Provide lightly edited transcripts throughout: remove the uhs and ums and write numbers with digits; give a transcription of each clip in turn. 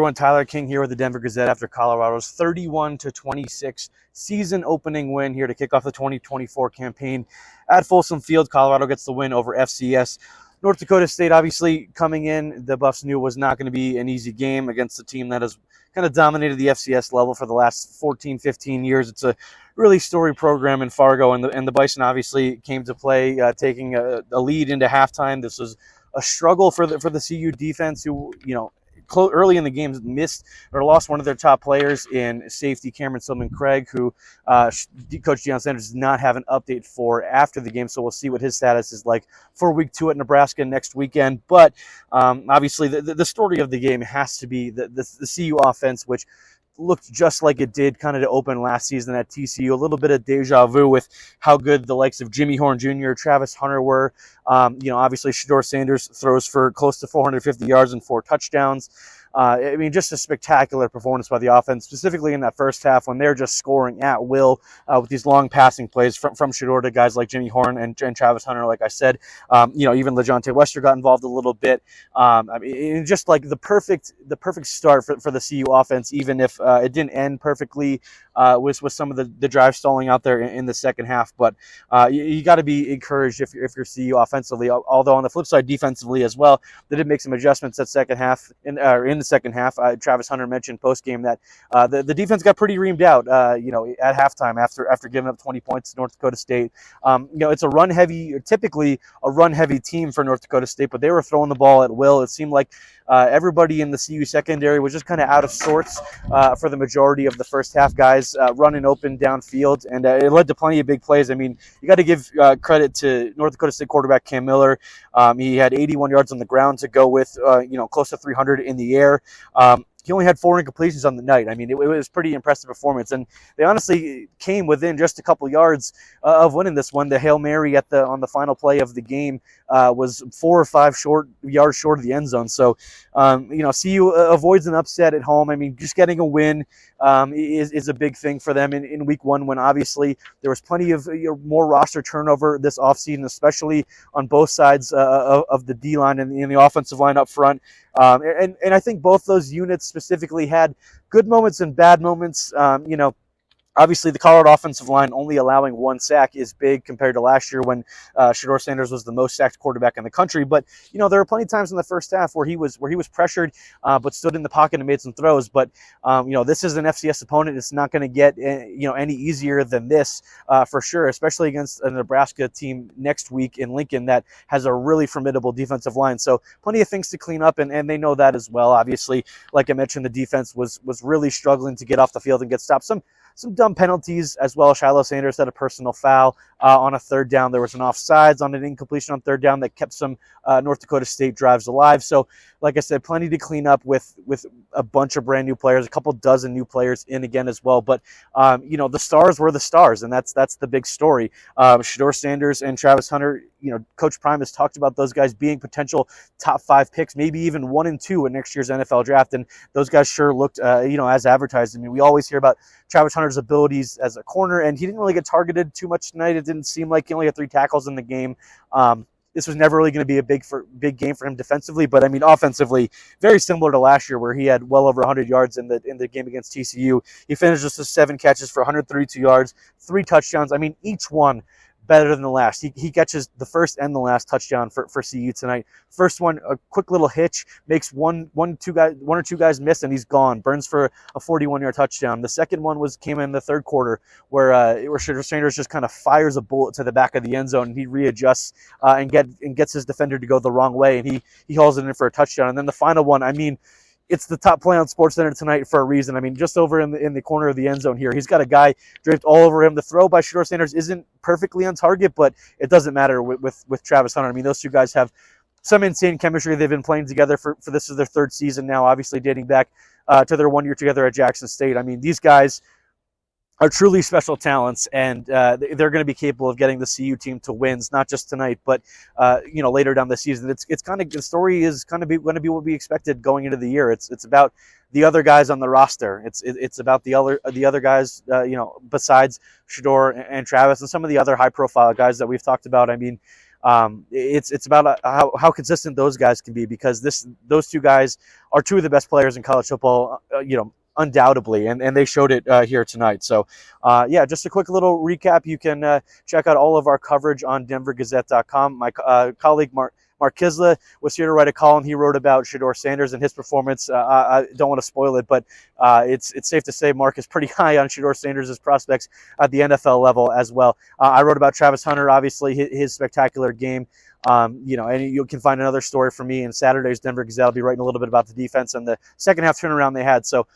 everyone? Tyler King here with the Denver Gazette after Colorado's 31-26 season-opening win here to kick off the 2024 campaign at Folsom Field. Colorado gets the win over FCS. North Dakota State, obviously, coming in, the Buffs knew was not going to be an easy game against a team that has kind of dominated the FCS level for the last 14, 15 years. It's a really storied program in Fargo, and the Bison obviously came to play, taking a lead into halftime. This was a struggle for the CU defense, who, early in the game missed or lost one of their top players in safety Cameron Silman-Craig, who Coach Deion Sanders does not have an update for after the game. So we'll see what his status is like for week 2 at Nebraska next weekend. But obviously the story of the game has to be the CU offense, which looked just like it did kind of to open last season at TCU. A little bit of deja vu with how good the likes of Jimmy Horn Jr., Travis Hunter were. Obviously Shedeur Sanders throws for close to 450 yards and 4 touchdowns. Just a spectacular performance by the offense, specifically in that first half when they're just scoring at will with these long passing plays from Shedeur to guys like Jimmy Horn and Travis Hunter. Like I said, even LaJohntay Wester got involved a little bit. Just like the perfect start for the CU offense, even if it didn't end perfectly with some of the drive stalling out there in the second half. But you got to be encouraged if you're CU offensively. Although on the flip side, defensively as well, they did make some adjustments that second half in the second half. Travis Hunter mentioned post game that the defense got pretty reamed out, at halftime after giving up 20 points to North Dakota State. It's typically a run heavy team for North Dakota State, but they were throwing the ball at will. It seemed like everybody in the CU secondary was just kind of out of sorts for the majority of the first half. Guys running open downfield, and it led to plenty of big plays. You got to give credit to North Dakota State quarterback Cam Miller. He had 81 yards on the ground to go with, close to 300 in the air. He only had 4 incompletions on the night. It was pretty impressive performance, and they honestly came within just a couple yards of winning this one. The Hail Mary on the final play of the game was 4 or 5 yards short of the end zone. So, CU avoids an upset at home. Just getting a win is a big thing for them in week 1, when obviously there was plenty of more roster turnover this offseason, especially on both sides of the D-line and in the offensive line up front. And I think both those units specifically had good moments and bad moments. Obviously, the Colorado offensive line only allowing 1 sack is big compared to last year when Shedeur Sanders was the most sacked quarterback in the country. But there were plenty of times in the first half where he was pressured, but stood in the pocket and made some throws. But this is an FCS opponent. It's not going to get any easier than this for sure, especially against a Nebraska team next week in Lincoln that has a really formidable defensive line. So plenty of things to clean up, and they know that as well. Obviously, like I mentioned, the defense was really struggling to get off the field and get stopped. Some dumb penalties as well. Shiloh Sanders had a personal foul on a 3rd down. There was an offsides on an incompletion on 3rd down that kept some North Dakota State drives alive. So, like I said, plenty to clean up with a bunch of brand new players, a couple dozen new players in again as well. But, the stars were the stars, and that's the big story. Shedeur Sanders and Travis Hunter, Coach Prime has talked about those guys being potential top 5 picks, maybe even 1 and 2 in next year's NFL draft. And those guys sure looked, as advertised. We always hear about Travis Hunter's abilities as a corner, and he didn't really get targeted too much tonight. It didn't seem like he only had 3 tackles in the game. This was never really going to be a big game for him defensively, but offensively, very similar to last year where he had well over 100 yards in the game against TCU. He finished just with 7 catches for 132 yards, 3 touchdowns. Each one better than the last. He catches the first and the last touchdown for CU tonight. First one, a quick little hitch, makes one or two guys miss, and he's gone. Burns for a 41-yard touchdown. The second one came in the 3rd quarter where Shedeur Sanders just kind of fires a bullet to the back of the end zone, and he readjusts and gets his defender to go the wrong way, and he hauls it in for a touchdown. And then the final one, it's the top play on SportsCenter tonight for a reason. Just over in the corner of the end zone here, he's got a guy draped all over him. The throw by Shedeur Sanders isn't perfectly on target, but it doesn't matter with Travis Hunter. Those two guys have some insane chemistry. They've been playing together for this is their 3rd season now, obviously dating back to their 1 year together at Jackson State. These guys are truly special talents, and they're going to be capable of getting the CU team to wins, not just tonight, but later down the season. It's kind of, the story is going to be what we expected going into the year. It's about the other guys on the roster. It's about the other guys, besides Shedeur and Travis and some of the other high profile guys that we've talked about. It's about how consistent those guys can be, because those two guys are two of the best players in college football, undoubtedly, and they showed it here tonight. So, yeah, just a quick little recap. You can check out all of our coverage on DenverGazette.com. My colleague Mark Kisla was here to write a column. He wrote about Shedeur Sanders and his performance. I don't want to spoil it, but it's safe to say Mark is pretty high on Shedeur Sanders' prospects at the NFL level as well. I wrote about Travis Hunter, obviously, his spectacular game. And you can find another story from me in Saturday's Denver Gazette. I'll be writing a little bit about the defense and the second half turnaround they had. So,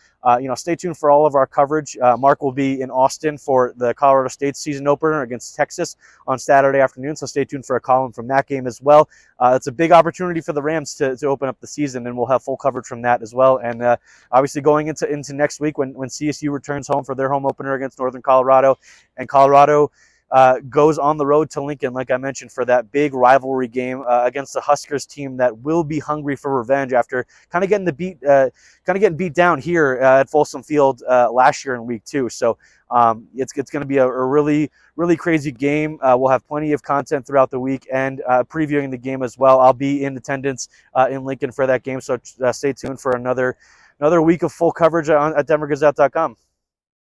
stay tuned for all of our coverage. Mark will be in Austin for the Colorado State season opener against Texas on Saturday afternoon. So stay tuned for a column from that game as well. It's a big opportunity for the Rams to open up the season, and we'll have full coverage from that as well. And obviously going into next week when CSU returns home for their home opener against Northern Colorado, and Colorado goes on the road to Lincoln, like I mentioned, for that big rivalry game against the Huskers team that will be hungry for revenge after kind of getting beat down here at Folsom Field last year in week 2. So it's going to be a really, really crazy game. We'll have plenty of content throughout the week and previewing the game as well. I'll be in attendance in Lincoln for that game. So stay tuned for another week of full coverage at DenverGazette.com.